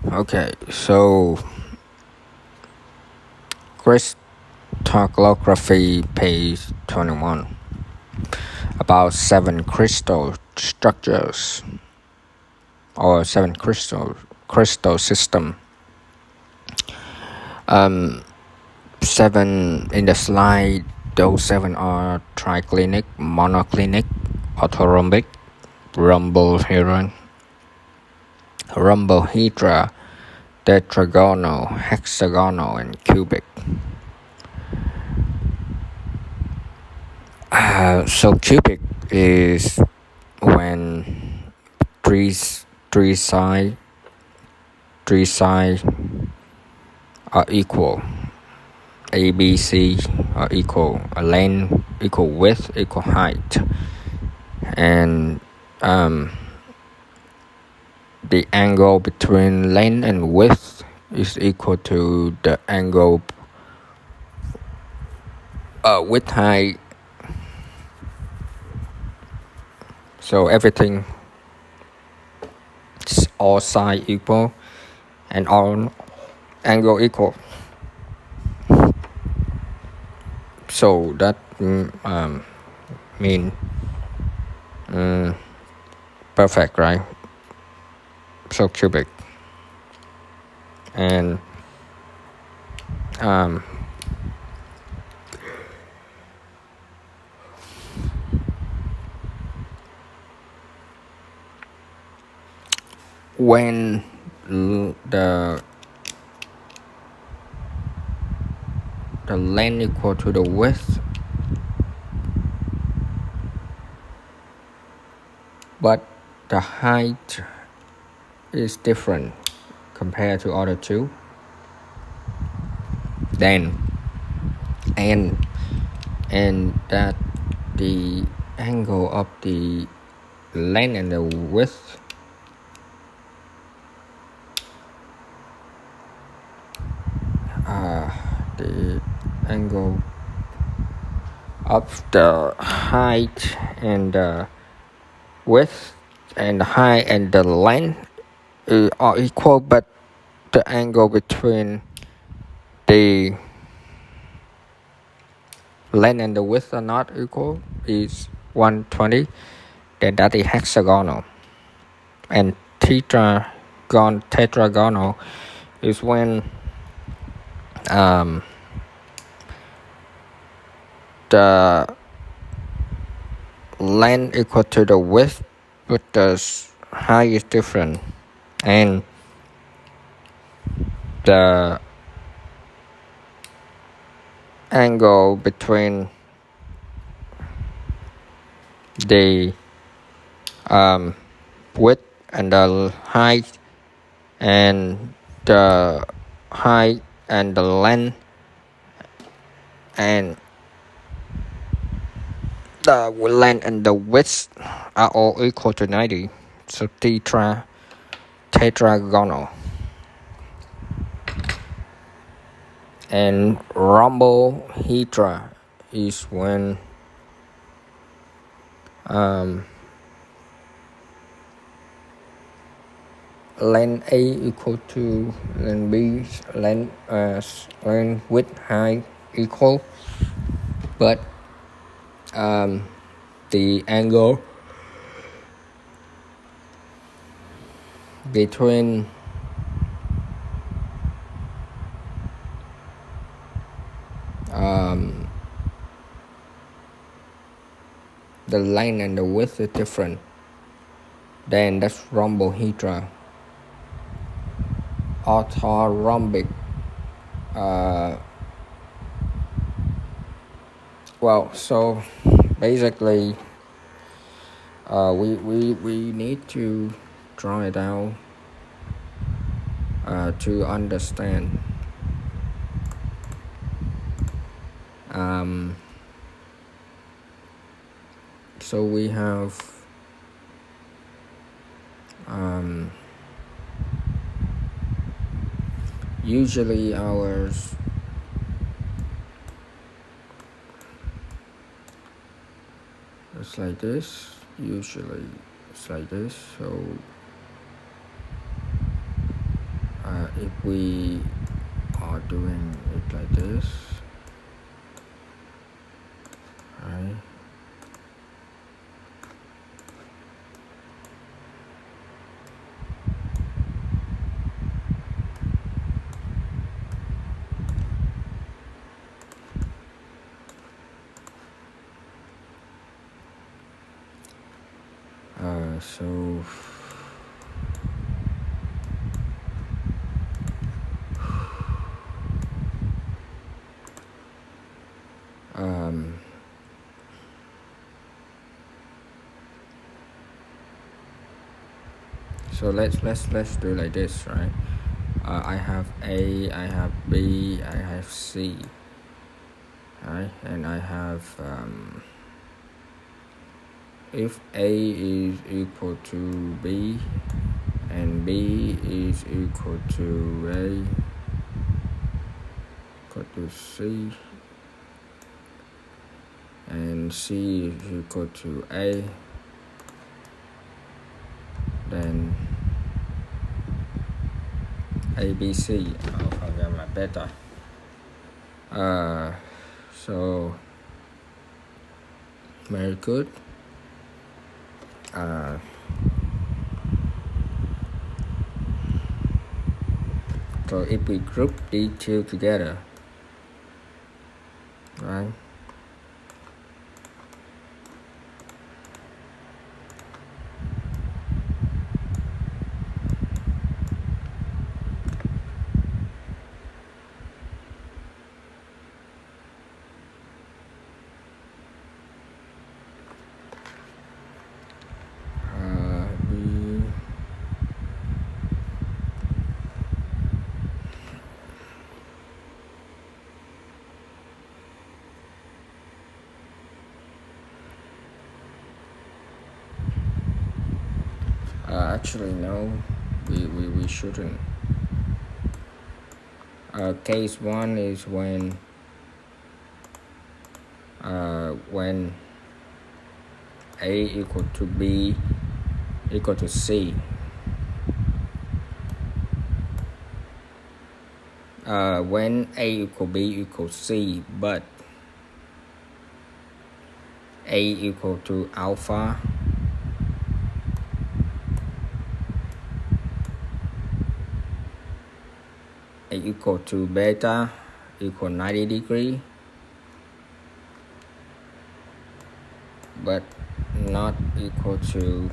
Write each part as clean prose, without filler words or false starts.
Okay, so Crystallography, page 21, about seven crystal structures or seven crystal system. Seven in the slide. Those seven are triclinic, monoclinic, orthorhombic, rhombohedra, tetragonal, hexagonal, and cubic. So cubic is when three sides are equal. A, B, C are equal. A length equal width equal height, and the angle between length and width is equal to the angle width height. So everything is all side equal and all angle equal. So that mean perfect, right? So cubic. And when the length equal to the width, but the height is different compared to other two, then and that the angle of the length and the width the angle of the height and the width and the height and the length are equal, but the angle between the length and the width are not equal, is 120, then that is hexagonal. And tetragonal is when the length equal to the width, but the height is different, and the angle between the width and the height and the height and the length and the length and the width are all equal to 90. So tetragonal. And rhombohedra is when length A equal to length B, length width height equal, but the angle between the length and the width is different, then that's rhombohedra. Orthorhombic, so basically we need to draw it out to understand. So we have usually ours it's like this. Usually it's like this. So if we are doing it like this, right? So so let's do like this, right? I have A, I have B, I have C, right? And I have if A is equal to B and B is equal to A equal to C and C is equal to A, then ABC, alpha, gamma, beta. So very good. So if we group these two together, right? Actually, no, we shouldn't. Case 1 is when A equal to B equal to C. When A equal B equal C, but A equal to alpha, A equal to beta equal 90 degree, but not equal to,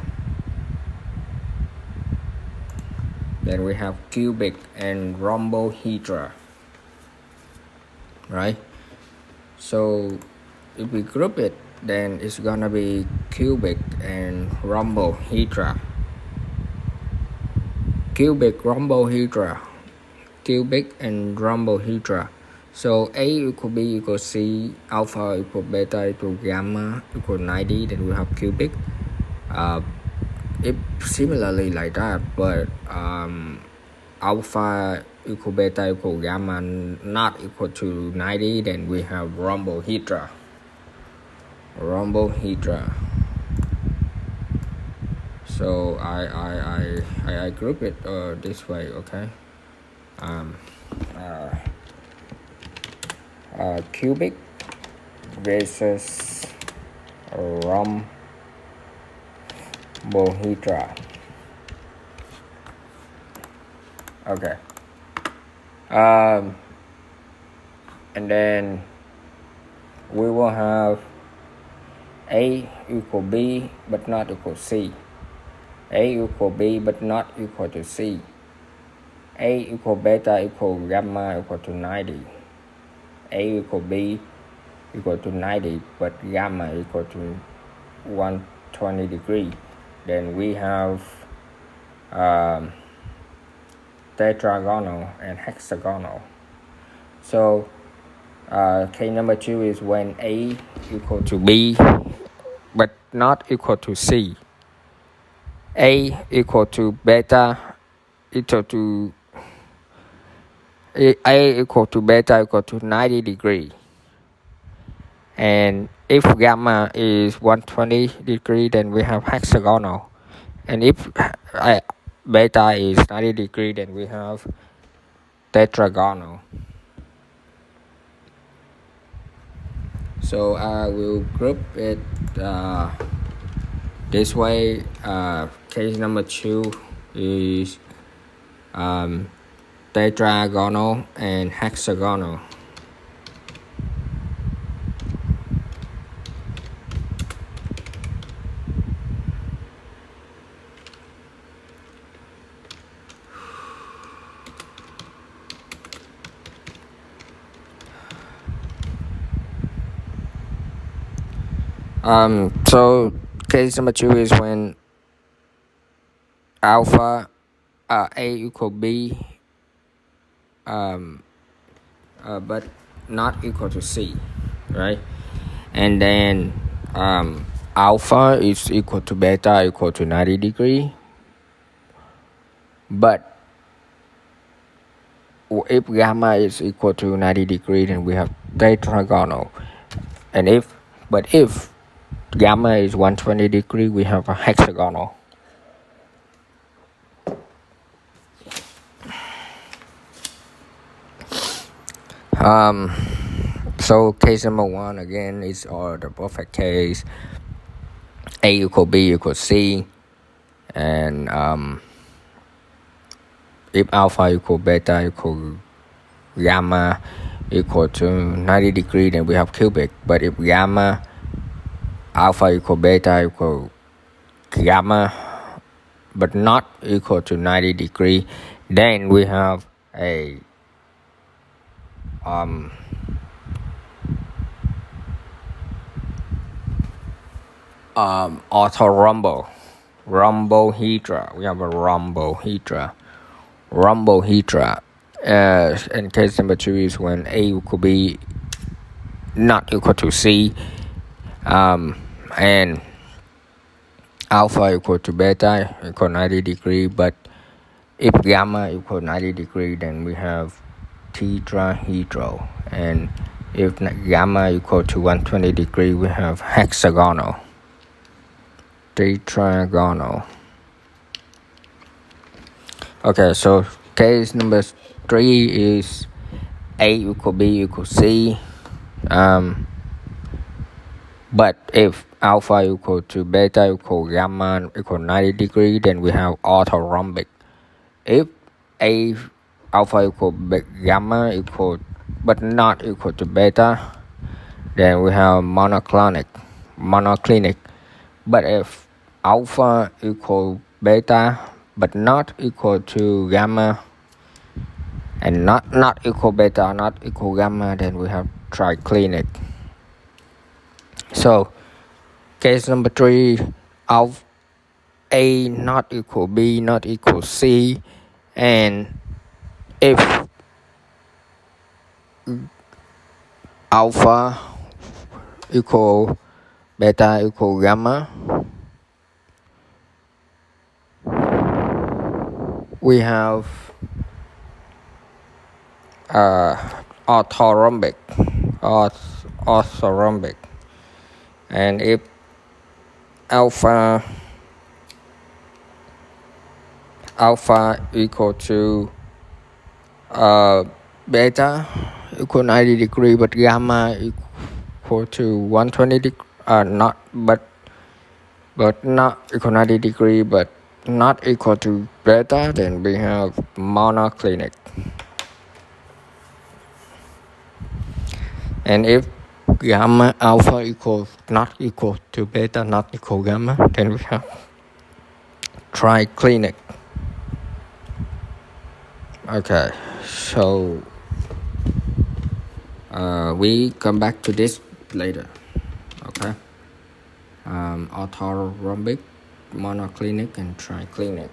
then we have cubic and rhombohedra, right? So if we group it, then it's gonna be cubic and rhombohedra. Cubic and rhombohedra. So A equal B equal C, alpha equal beta equal gamma equal 90, then we have cubic. If similarly like that, but alpha equal beta equal gamma not equal to 90, then we have rhombohedra. So I group it this way, okay? Cubic versus rhombohedra. Okay. And then we will have A equal B but not equal C. A equal B but not equal to C. A equal beta equal gamma equal to 90. A equal B equal to 90 but gamma equal to 120 degree. Then we have tetragonal and hexagonal. So case number 2 is when A equal to B but not equal to C. A equal to beta equal to A equal to beta equal to 90 degree. And if gamma is 120 degree, then we have hexagonal. And if beta is 90 degree, then we have tetragonal. So I will group it this way. Case number 2 is tetragonal and hexagonal. So case number 2 is when alpha A equal B but not equal to C, right? And then alpha is equal to beta equal to 90 degree, but if gamma is equal to 90 degree, then we have tetragonal. And if gamma is 120 degree, we have a hexagonal. So case number 1 again is the perfect case. A equal B equal C, and if alpha equal beta equal gamma equal to 90 degree, then we have cubic. But if gamma alpha equal beta equal gamma but not equal to 90 degree, then we have a rhombohedra. We have a rhombohedra. And case number 2 is when A could be not equal to C, and alpha equal to beta equal 90 degree. But if gamma equal 90 degree, then we have tetrahedral. And if gamma equal to 120 degree, we have hexagonal. Tetragonal. Okay, so case number 3 is A equal B equal C, but if alpha equal to beta equal gamma equal 90 degree, then we have orthorhombic. If alpha equal gamma equal but not equal to beta, then we have monoclinic. But if alpha equal beta but not equal to gamma, and not equal beta, not equal gamma, then we have triclinic. So case number 3, alpha A not equal B not equal C, and if alpha equal beta equal gamma, we have orthorhombic. And if alpha equal to beta equal 90 degree, but gamma equal to 120 degree, not equal 90 degree, but not equal to beta, then we have monoclinic. And if gamma alpha equals not equal to beta, not equal gamma, then we have triclinic. Okay, so we come back to this later. Okay, orthorhombic, monoclinic, and triclinic.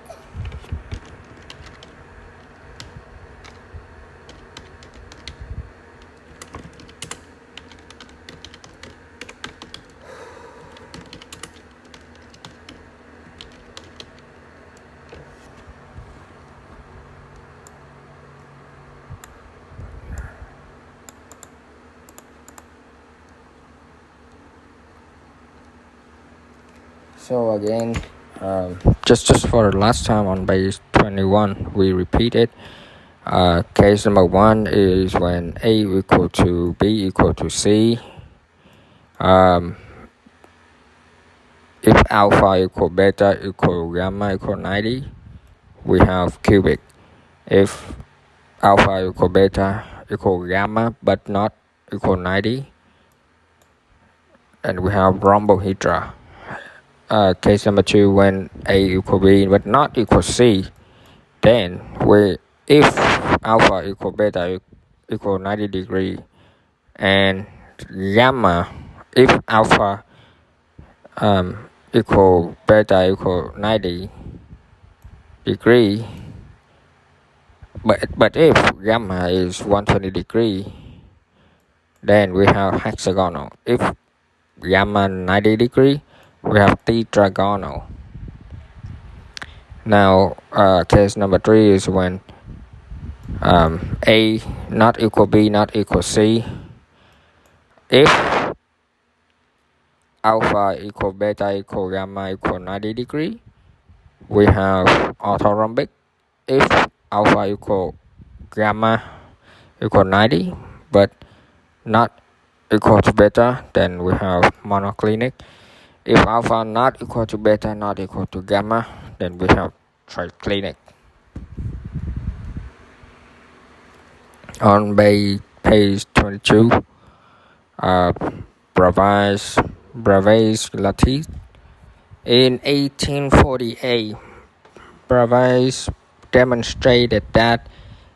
So again, just for the last time on page 21, we repeat it. Case number 1 is when A equal to B equal to C. If alpha equal beta equal gamma equal 90, we have cubic. If alpha equal beta equal gamma but not equal 90, and we have rhombohedra. Case number 2, when A equal B but not equal C, then if alpha equal beta equal 90 degree and gamma, if alpha equal beta equal 90 degree, but if gamma is 120 degree, then we have hexagonal. If gamma 90 degree, we have tetragonal. Now case number 3 is when A not equal B not equal C. If alpha equal beta equal gamma equal 90 degree, we have orthorhombic. If alpha equal gamma equal 90 but not equal to beta, then we have monoclinic. If alpha not equal to beta not equal to gamma, then we have triclinic. On page 22, Bravais Lattice. In 1848, Bravais demonstrated that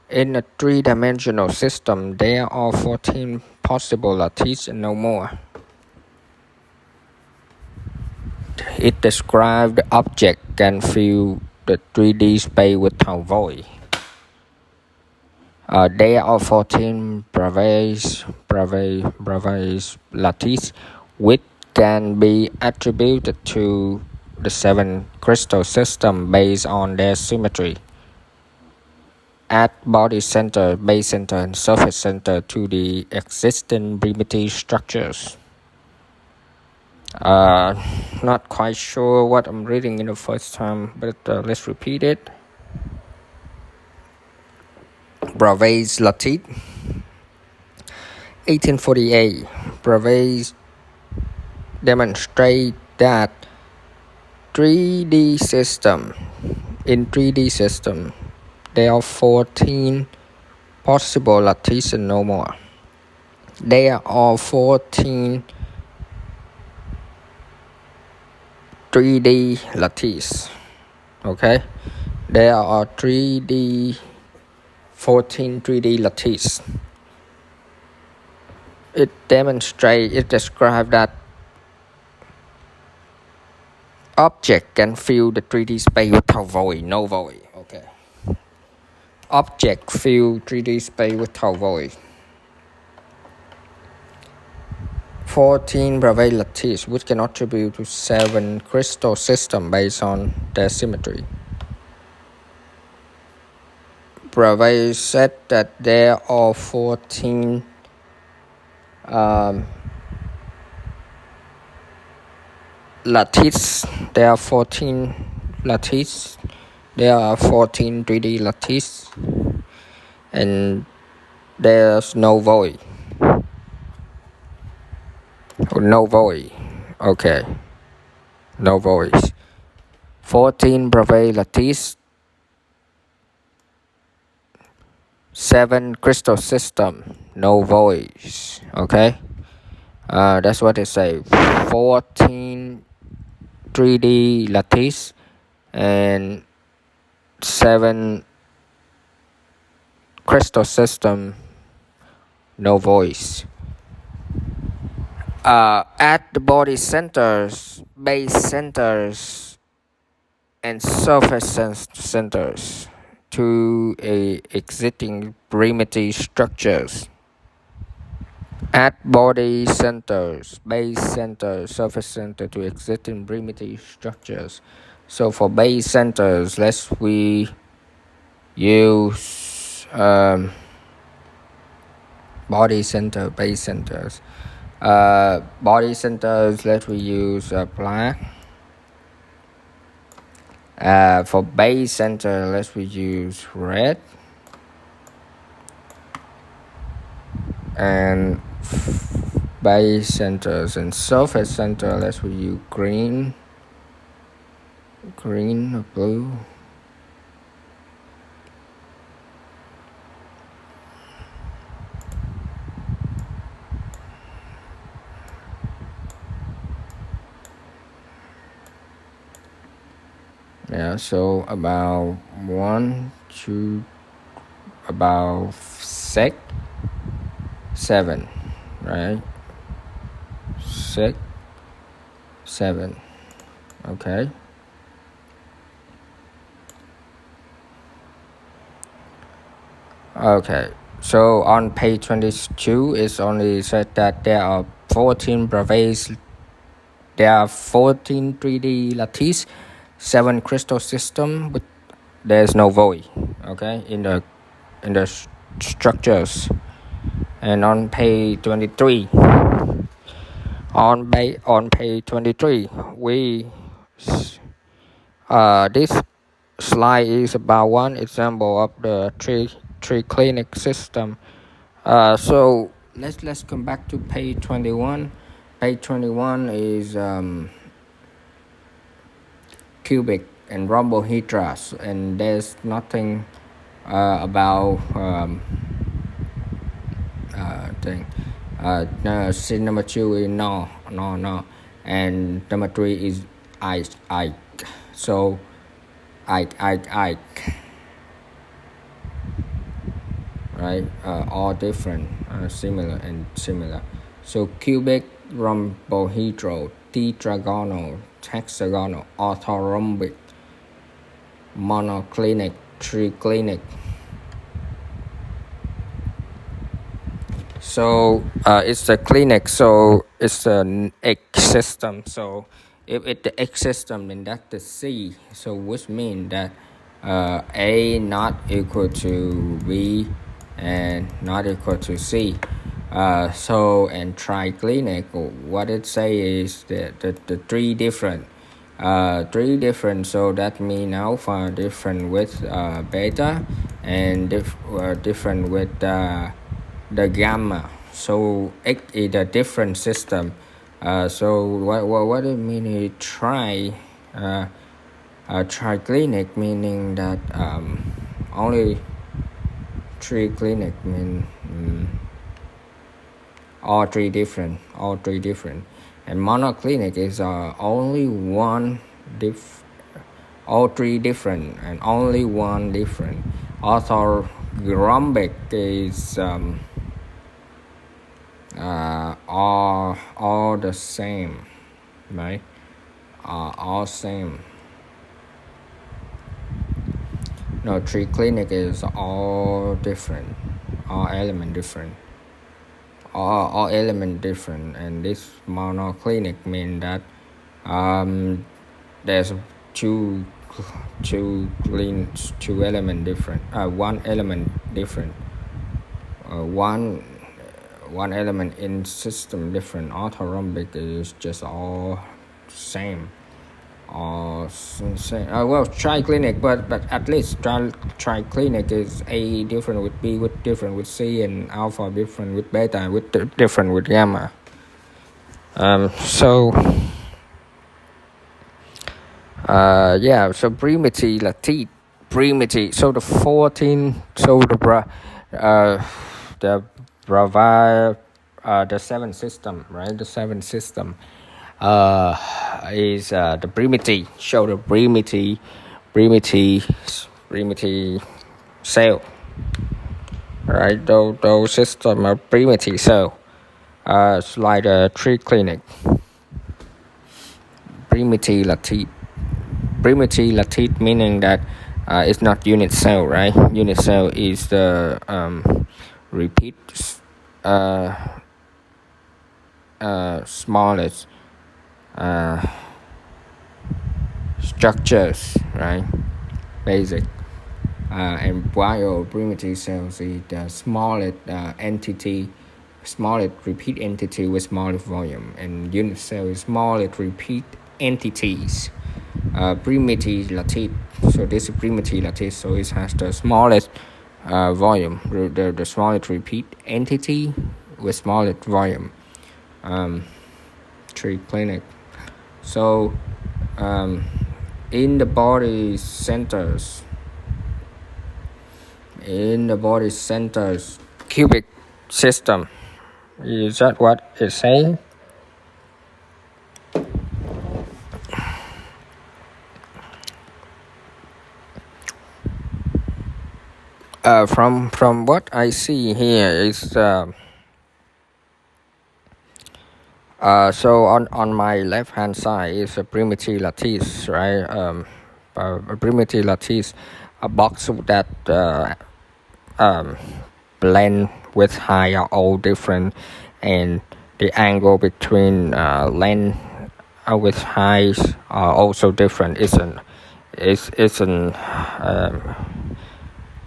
in a three-dimensional system there are 14 possible lattices and no more. It described the object can fill the 3D space without void. There are 14 Bravais lattices, which can be attributed to the 7 crystal system based on their symmetry. Add body center, base center, and surface center to the existing primitive structures. Not quite sure what I'm reading in the first time, but let's repeat it. Bravais lattice. 1848, Bravais demonstrate that in 3D system, there are 14 possible lattices and no more. There are 14 3D lattices. Okay, there are 14 3D lattices. It describes that object can fill the 3D space without void, no void. Okay. Object fill 3D space without void. 14 Bravais lattices, which can attribute to 7 crystal systems based on their symmetry. Bravais said that there are 14 lattices. There are 14 lattices. There are 14 3D lattices, and there's no void. No void. Okay. No voids. 14 Bravais lattices. 7 crystal system. No voids. Okay. That's what they say. 14 3D lattice and 7 crystal system. No voids. At the body centers, base centers, and surface centers to existing primitive structures. Add body centers, base center, surface center to existing primitive structures. So for base centers, we use body center, base centers. Body centers, we use black. For base center, we use red. and base centers and surface center. Let's use green or blue. Yeah, so about 1, 2, about 6, 7, right? 6, 7. Okay. Okay. So on page 22, it's only said that there are 14 brevets. There are 14 3D lattice, 7 crystal system, but there's no void. Okay, in the structures. And on page 23, on page 23, this slide is about one example of the tree clinic system. So let's come back to page 21. Page 21 is cubic and rhombohedras, and there's nothing about thing. Number 2 is no, and number 3 is I. So I. Right, all different, similar. So cubic, rhombohedral, tetragonal, hexagonal, orthorhombic, monoclinic, triclinic. So it's the clinic, so it's an X system. So if it's the X system, then that's the C. So which means that A not equal to B and not equal to C. So and triclinic, what it say is that the three different. So that means alpha different with beta and different with the gamma. So X is a different system. So what it mean is triclinic, meaning that only triclinic mean all three different, and monoclinic is only one all three different and only one different. Orthorhombic is all the same, right? All same. No, triclinic is all different, all element different, all element different, and this monoclinic means that there's two element different, one element different, one element in system different. Orthorhombic is just all same. Well, triclinic, but at least triclinic is A different with B, with different with C, and alpha different with beta, with different with gamma. So primitive lattice, so the 14, so the brava, the 7 system, right? The 7 system is the primitive. Show the primitive cell, right? Those system are primitive cell. It's like a tree clinic. Primitive lattice meaning that it's not unit cell, right? Unit cell is the repeat smallest structures, right? Basic. And while primitive cells is the smallest entity, smallest repeat entity with smallest volume, and unit cell is smallest repeat entities. Primitive lattice, so this is primitive lattice, so it has the smallest volume, the smallest repeat entity with smaller volume triclinic. So in the body centers cubic system, is that what it's saying? From what I see here is so on my left hand side is a primitive lattice, right? A primitive lattice, a box that length with height are all different, and the angle between length with height are also different.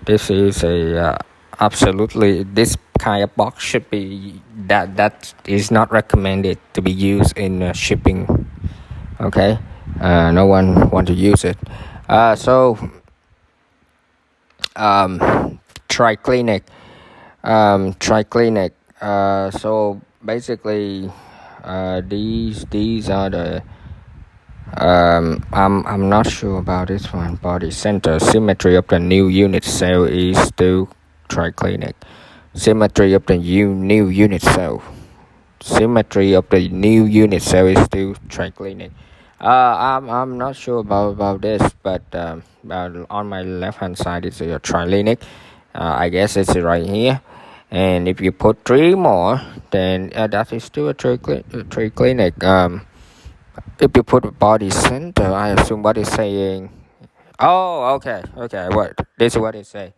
This is a absolutely, this kind of box should be that is not recommended to be used in shipping. Okay, no one want to use it. So triclinic. So basically these are the I'm not sure about this one. Body center symmetry of the new unit cell is still triclinic. Symmetry of the new unit cell. Symmetry of the new unit cell is still triclinic. I'm not sure about this, but on my left hand side it's a triclinic. I guess it's right here. And if you put 3 more, then that is still a triclinic. If you put a body center, I assume what it's saying. Oh, okay. What this is what it say.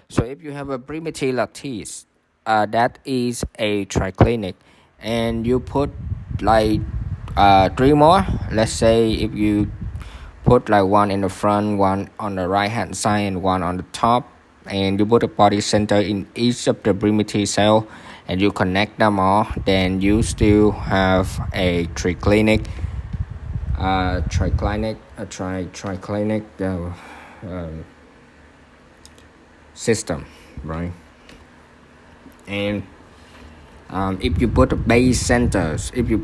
So if you have a primitive lattice, that is a triclinic, and you put like 3 more. Let's say if you put like 1 in the front, 1 on the right hand side, and 1 on the top, and you put a body center in each of the primitive cell, and you connect them all, then you still have a triclinic. Triclinic system, right? And if you put a base centers, if you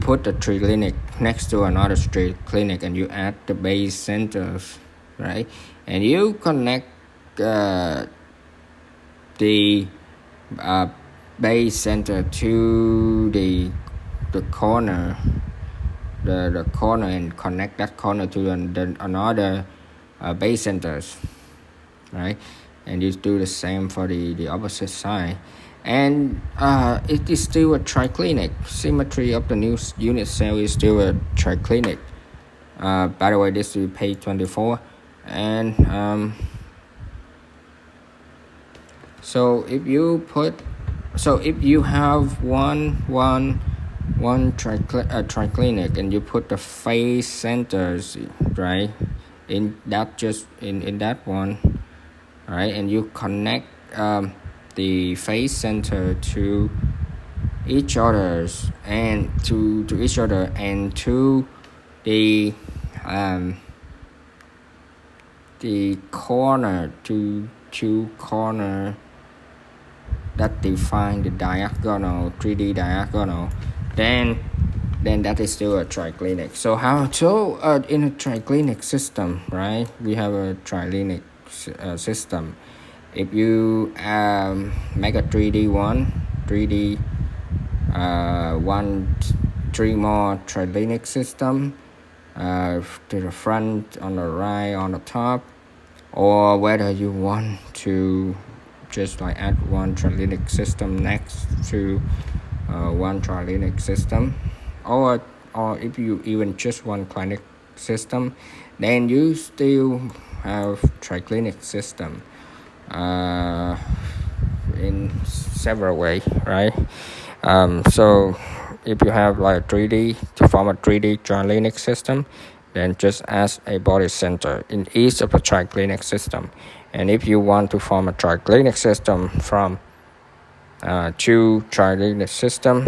put the triclinic next to another triclinic and you add the base centers, right? And you connect the base center to the corner. The corner, and connect that corner to another base centers, right? And you do the same for the opposite side, and it is still a triclinic. Symmetry of the new unit cell is still a triclinic. By the way, this is page 24, and so if you have one triclinic, and you put the face centers, right, in that one, right, and you connect the face center to each other's and to each other and to the corner, to two corner that define the diagonal, 3D diagonal, then that is still a triclinic. So in a triclinic system, right, we have a triclinic system. If you make a 3D one, 3 3 more triclinic system, to the front, on the right, on the top, or whether you want to just like add one triclinic system next to one triclinic system, or if you even just one clinic system, then you still have triclinic system in several ways, right? So if you have like 3D, to form a 3D triclinic system, then just add a body center in each of the triclinic system. And if you want to form a triclinic system from 2 triclinic system,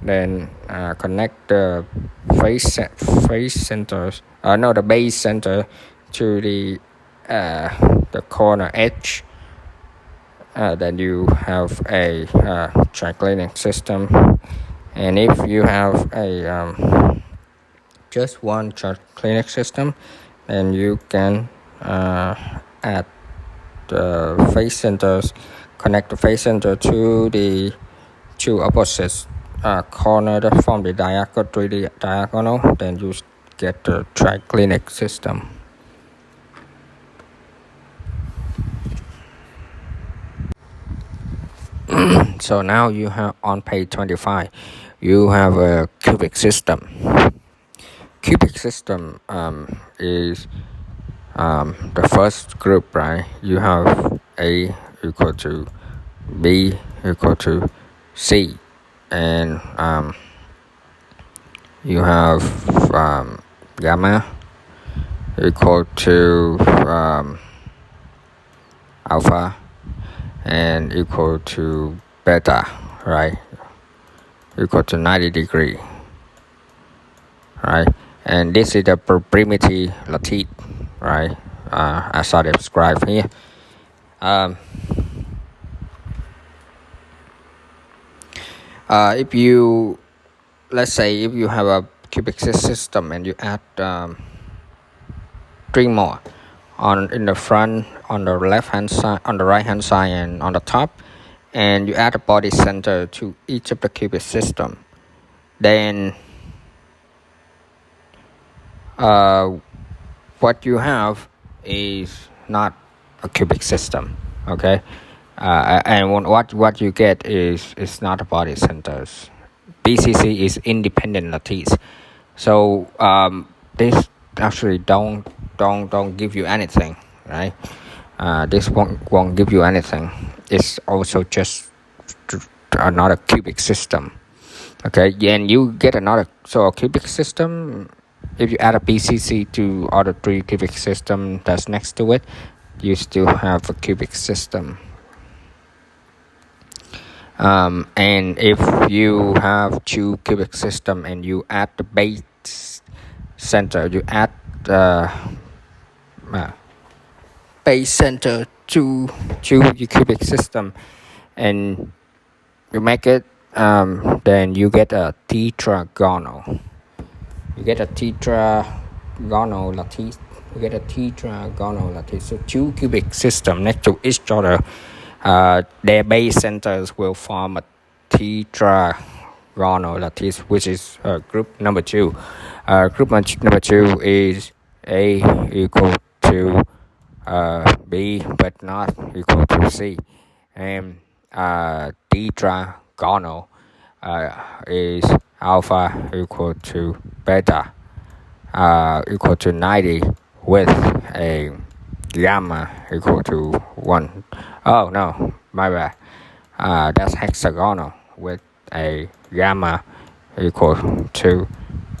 then connect the the base center to the corner edge then you have a triclinic system. And if you have a just one triclinic system, then you can add the phase centers, connect the phase center to the two opposite corner that form the diagonal, then you get the triclinic system. So now you have on page 25, you have a cubic system. Cubic system is the first group, right? You have A equal to B equal to C, and you have gamma equal to alpha and equal to beta, right? Equal to 90 degree, right? And this is the primitive lattice, right? As I described here. If you, let's say, if you have a cubic system and you add 3 more in the front, on the left hand side, on the right hand side, and on the top, and you add a body center to each of the cubic system, then what you have is not a cubic system, okay? And what you get is not a body centers. BCC is independent lattice, so this actually don't give you anything, right? This won't give you anything. It's also just another cubic system, okay? And you get another, so a cubic system, if you add a BCC to other 3 cubic system that's next to it, you still have a cubic system. And if you have 2 cubic system and you add the base center, you add the base center to your cubic system, and you make it, then you get a tetragonal. You get a tetragonal lattice. So 2 cubic system next to each other, their base centers will form a tetragonal lattice, which is group number 2. Group number 2 is A equal to B but not equal to C, and tetragonal is alpha equal to beta equal to 90 with a gamma equal to 1. Oh no, my bad. That's hexagonal with a gamma equal to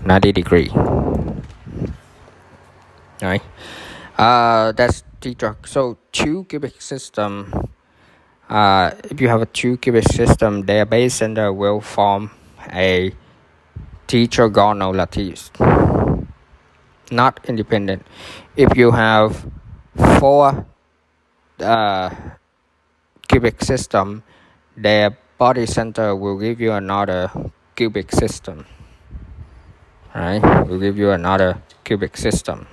90 degree. Right? That's tetra. So 2 cubic system. If you have a 2 cubic system, their base center will form a tetragonal lattice, not independent. If you have 4 cubic system, their body center will give you another cubic system, right? Will give you another cubic system.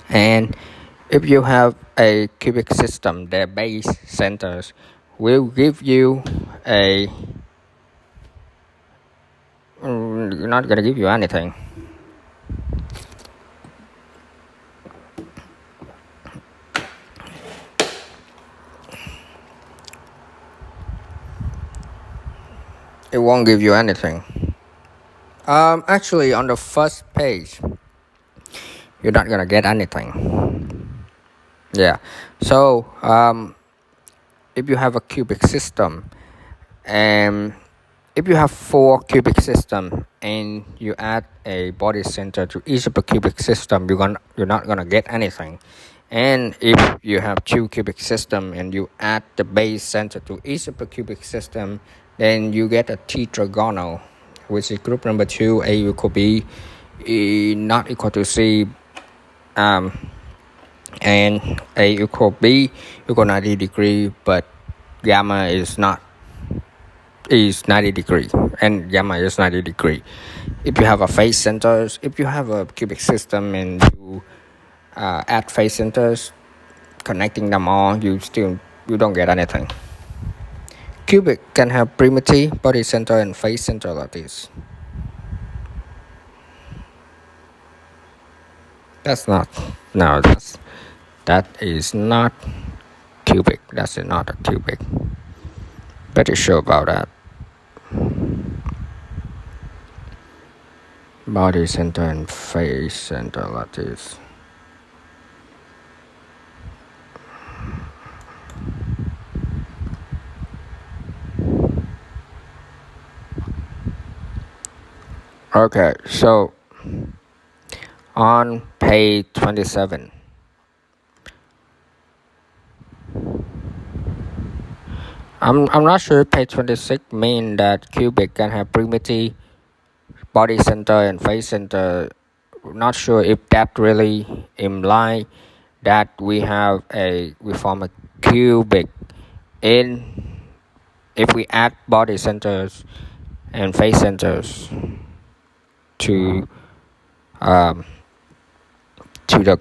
And if you have a cubic system, their base centers will give you a, not gonna give you anything. It won't give you anything. Actually, on the first page, you're not gonna get anything. Yeah. So if you have a cubic system, and if you have 4 cubic system and you add a body center to each of the cubic system, you're not gonna get anything. And if you have 2 cubic system and you add the base center to each of the cubic system, then you get a tetragonal, which is group number 2, A equal B, not equal to C, and and A equal B equal 90 degree, but gamma is 90 degree, and gamma is 90 degree. If you have a phase centers, if you have a cubic system and you add phase centers, connecting them all, you don't get anything. Cubic can have primitive, body center, and phase center like this. That is not cubic. That's not a cubic. Pretty sure about that. Body center and face center like this. Okay, so on page 27, I'm not sure page 26 mean that cubic can have primitive, body center, and face center. Not sure if that really imply that we form a cubic if we add body centers and face centers to the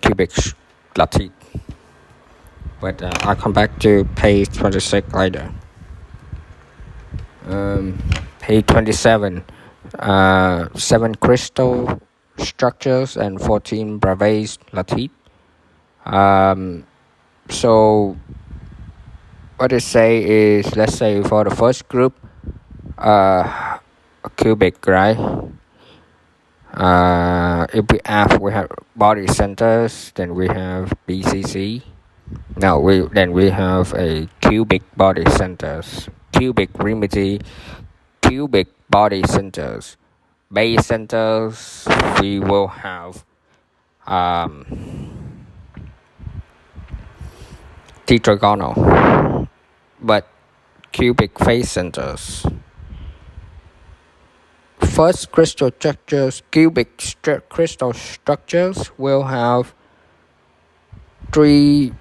cubic lattice. But I'll come back to page 26 later. Page 27, 7 crystal structures and 14 bravais lattice. So what it say is, let's say for the first group, a cubic, right? If we have body centers, then we have BCC. Then we have a cubic body centers, cubic primitive, cubic body centers, base centers. We will have tetragonal, but cubic face centers. First crystal structures, crystal structures will have 3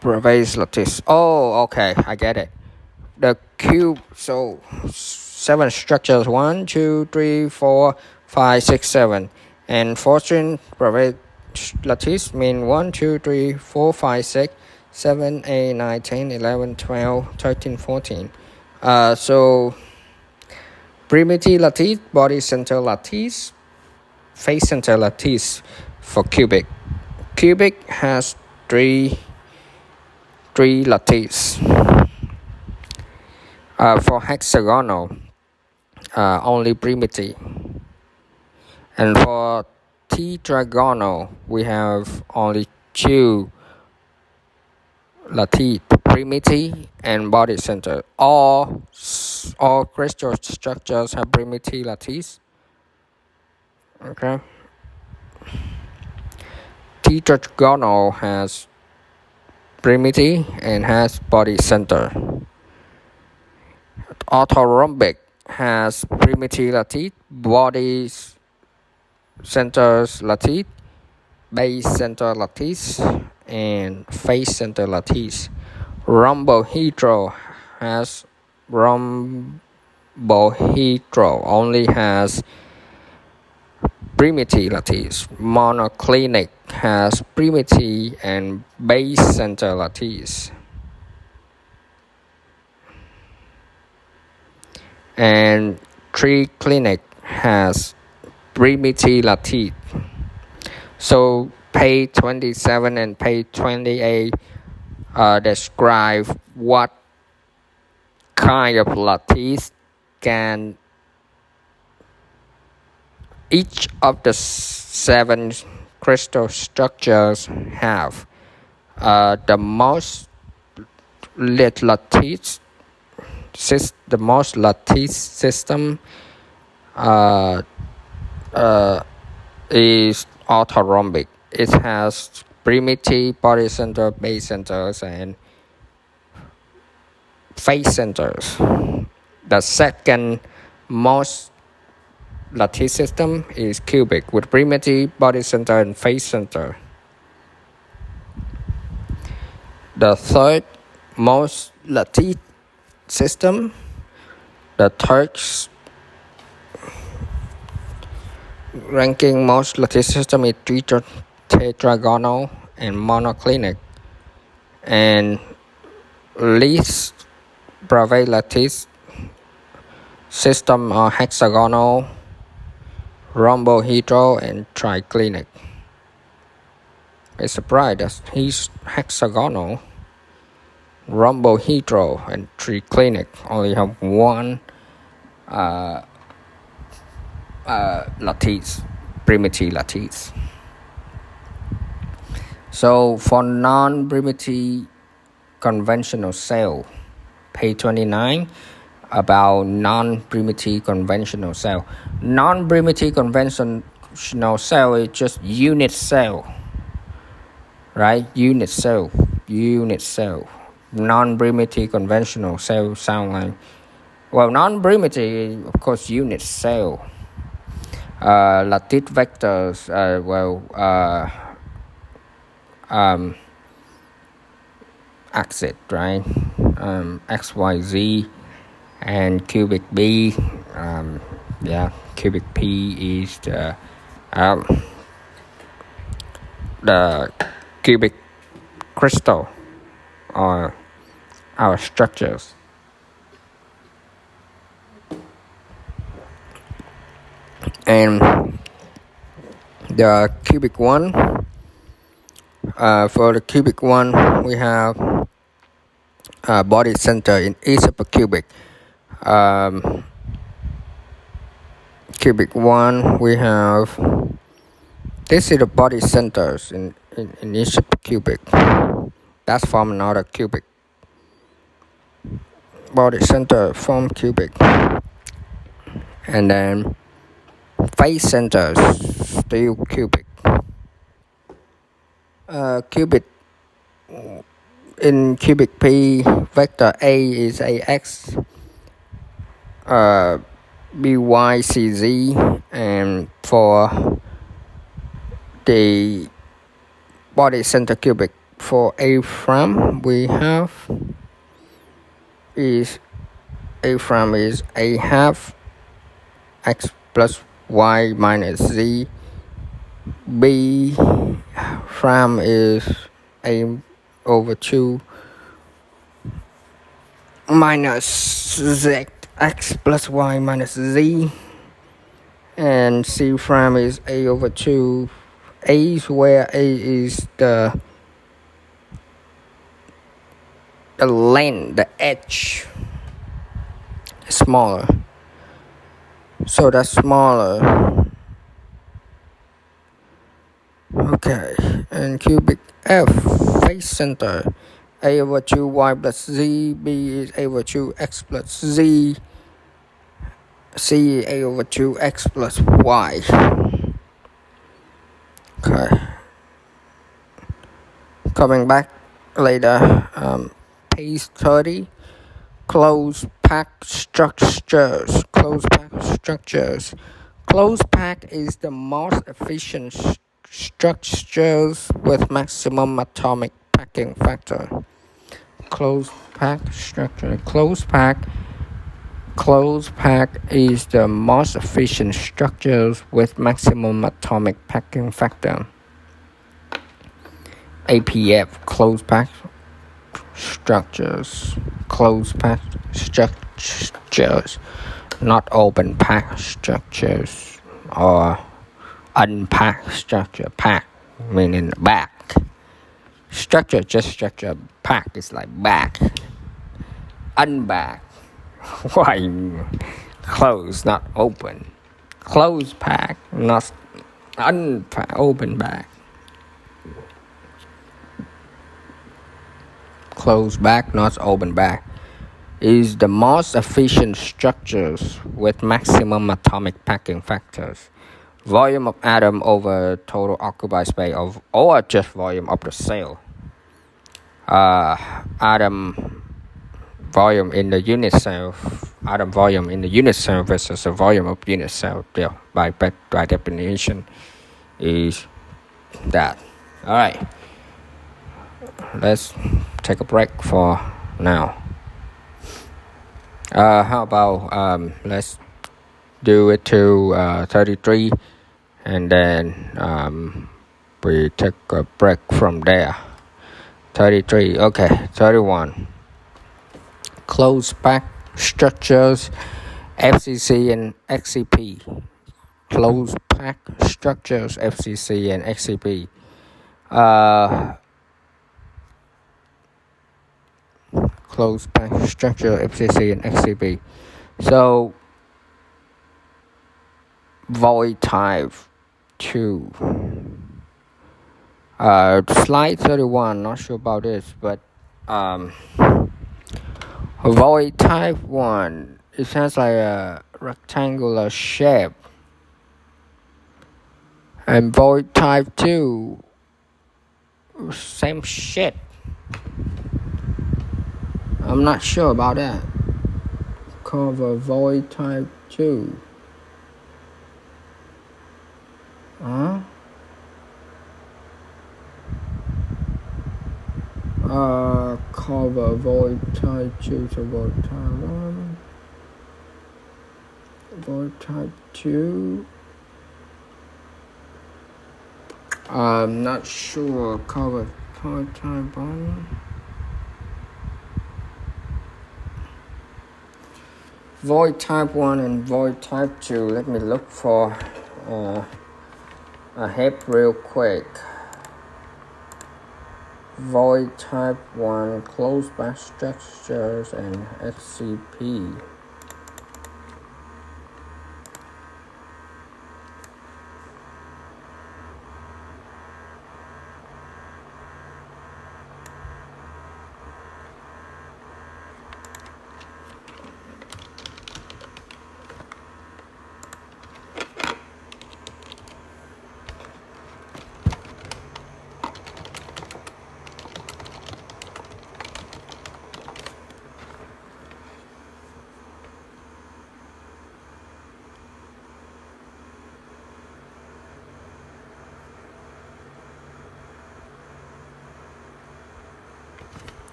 bravais lattice. Oh, okay, I get it. The cube, so 7 structures, 1, 2, 3, 4, 5, 6, 7, and 14 bravais lattice mean 1, 2, 3, 4, 5, 6, 7, 8, 9, 10, 11, 12, 13, 14. So primitive lattice, body center lattice, face center lattice for cubic. Cubic has 3 lattice. For hexagonal, only primitive. And for tetragonal, we have only 2 lattice, primitive and body center. All crystal structures have primitive lattice. Okay. Tetragonal has primitive and has body center. Orthorhombic has primitive lattice, body centers lattice, base center lattice, and face center lattice. Rhombohedral only has primitive lattice. Monoclinic has primitive and base center lattice. And triclinic has primitive lattice. So page 27 and page 28 describe what kind of lattice can each of the 7 crystal structures have. The most lattice system is orthorhombic. It has primitive, body center, base centers, and face centers. The second most lattice system is cubic with primitive, body center, and face center. the third most lattice system. The Turks ranking most lattice system is tetragonal and monoclinic, and least Bravais lattice system are hexagonal, rhombohedral, and triclinic. It's surprised that he's hexagonal, rhombohedral, and triclinic only have one lattice, primitive lattice. So for non-primitive conventional cell, page 29, about non-primitive conventional cell. Non-primitive conventional cell is just unit cell, right? Unit cell. Non-primitive conventional cell sound like, well, non-primitive, of course, unit cell. Lattice vectors, axis, right? X, Y, Z, and cubic B. Cubic P is the cubic crystal or our structures. And the cubic one, for the cubic one, we have body center in each of the cubic. Cubic one, we have, this is the body centers in each of the cubic. That's from another cubic. Body center from cubic. And then face centers, still cubic. Cubic, in cubic P, vector A is AX, BY, CZ, and for the body center cubic for A frame, we have is A frame is A half X plus Y minus Z. B frame is A over 2 minus Z X plus Y minus Z. And C frame is A over 2 A's, where A is the length, the edge is smaller. So that's smaller. Okay, and cubic F, face center, A over 2 Y plus Z, B is A over 2 X plus Z, C A over 2 X plus Y. Okay. Coming back later, page 30, closed pack structures. Closed pack is the most efficient structures with maximum atomic packing factor. Closed pack structure. Closed pack is the most efficient structures with maximum atomic packing factor. APF, closed pack structures. Not open pack structures or unpacked structure. Pack meaning back. Structure, just structure. Pack is like back. Unback. Why? Closed, not open. Closed pack, not open back. Closed back, not open back, is the most efficient structures with maximum atomic packing factors. Volume of atom over total occupied space or just volume of the cell. Atom volume in the unit cell. Atom volume in the unit cell versus the volume of unit cell. Yeah, by definition is that. All right. Let's take a break for now. How about let's do it to 33, and then we take a break from there. 33, okay, 31. Closed pack structures, FCC and XCP. Closed pack structures, FCC and XCP. Closed pack structure, FCC and XCP. So void type 2. Slide 31, not sure about this, but void type 1, it has like a rectangular shape. And void type 2, same shit. I'm not sure about that. Cover void type 2. Huh? Cover void type 2 to void type 1. Void type 2. I'm not sure. Cover void type 1. Void type 1 and void type 2. Let me look for a help real quick. Void type 1, closed pack structures and XCP.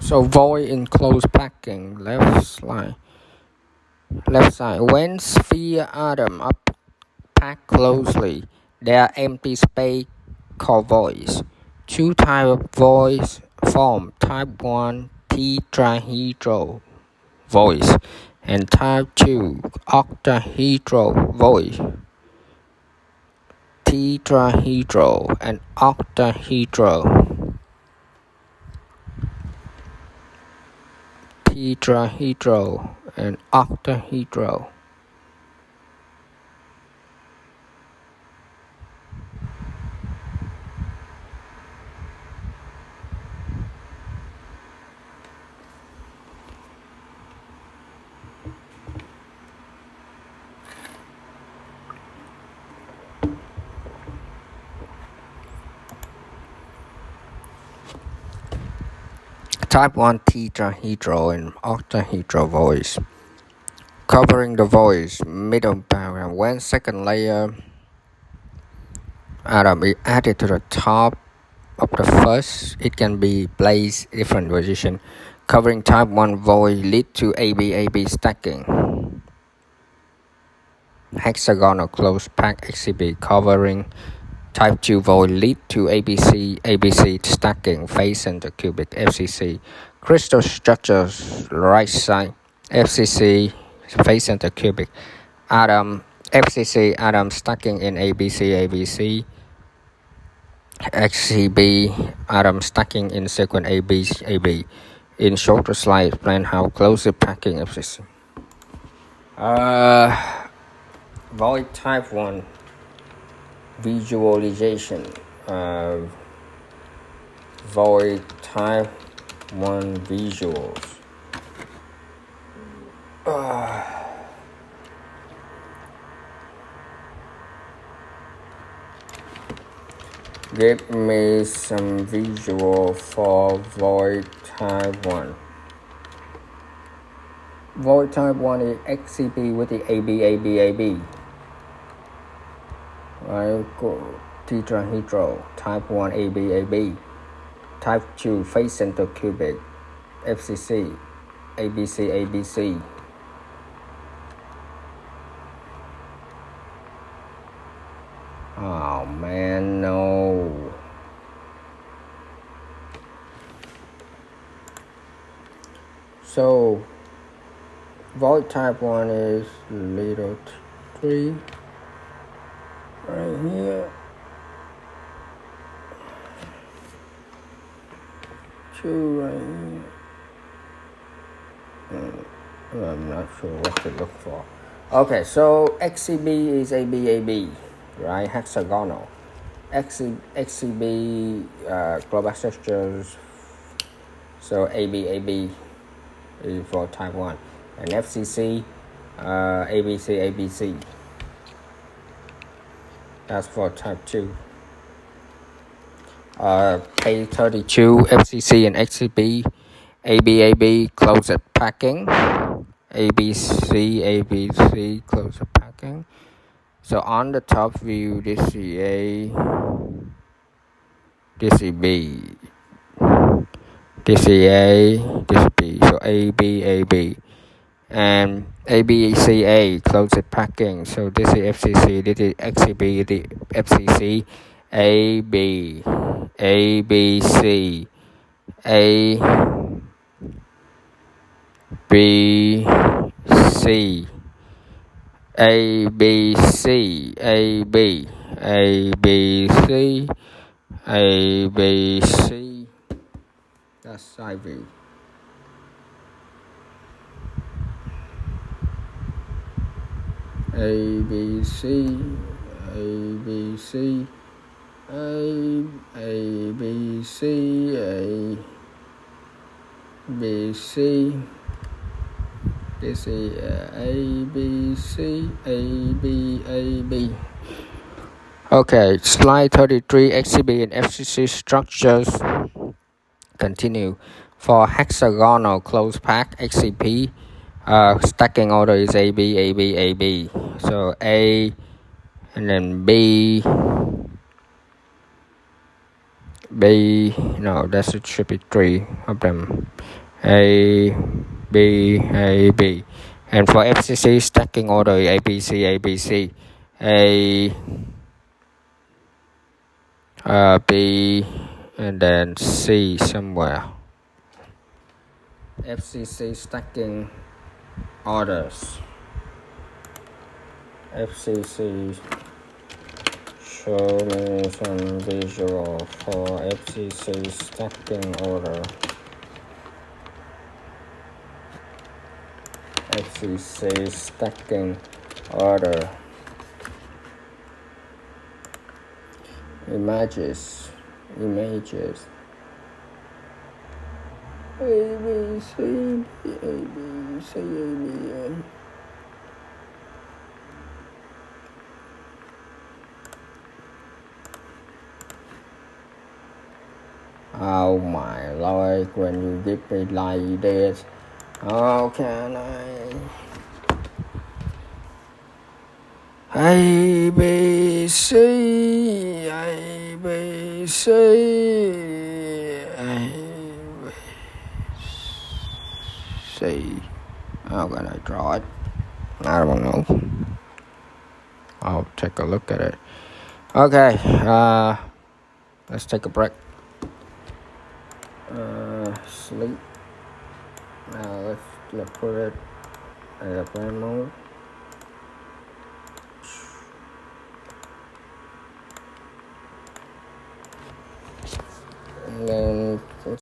So void in closed packing, left side. When sphere atom are packed closely, there are empty space called voids. Two types of voids form: type 1 tetrahedral voids and type 2 octahedral voids. Tetrahedral and octahedral. Tetrahedral and octahedral. Type 1 tetrahedral and octahedral voids. Covering the voids, middle background. When second layer atom is added to the top of the first, it can be placed different position. Covering type 1 void lead to AB stacking. Hexagonal closed pack XCP covering type 2 void lead to ABC stacking. Face center cubic FCC. Crystal structures right side FCC face center cubic. Atom FCC atom stacking in ABC. XCB atom stacking in sequence AB. In shorter slide, explain how closed packing FCC. Void type 1 visualization. Void type 1 visuals. Give me some visual for void type 1. Void type 1 is XCP with the AB. Right, tetrahedral type 1 AB. type 2 face center cubic, FCC, ABC, ABC. Oh man, no. So void type 1 is little 3 right here, 2 right here. I'm not sure what to look for. Okay, so XCB is ABAB, right? Hexagonal. XCB global structures, so ABAB is for type 1, and FCC ABC ABC, that's for type 2. Page 32, FCC and XCB, ABAB closed packing, ABC ABC closed packing. So on the top view, this is A, this is B, this is A, this is B. So A B A B, and ABCA closed packing. So this is FCC, this is XCB, this is FCC, A B, A B C, A B C, A B C, A B, A B C, A B C. That's side view. A B C, A B C, A B C, A B C. This is A B C, A B A B. Okay, slide 33, XCB and FCC structures. Continue. For hexagonal closed pack, XCP, stacking order is AB, AB, AB. So A, and then B, B, no, that should be 3 of them. A, B, A, B. And for FCC, stacking order is ABC, ABC. A, B, and then C somewhere. FCC stacking orders. FCC, show me some visual for FCC stacking order. FCC stacking order. Images. A B C B A B C A B A. Oh my lord, when you give me like this, how can I? A B C A B C A B C. How can I draw it? I don't know. I'll take a look at it. Okay, let's take a break. Sleep. Now let's put it in airplane mode. And then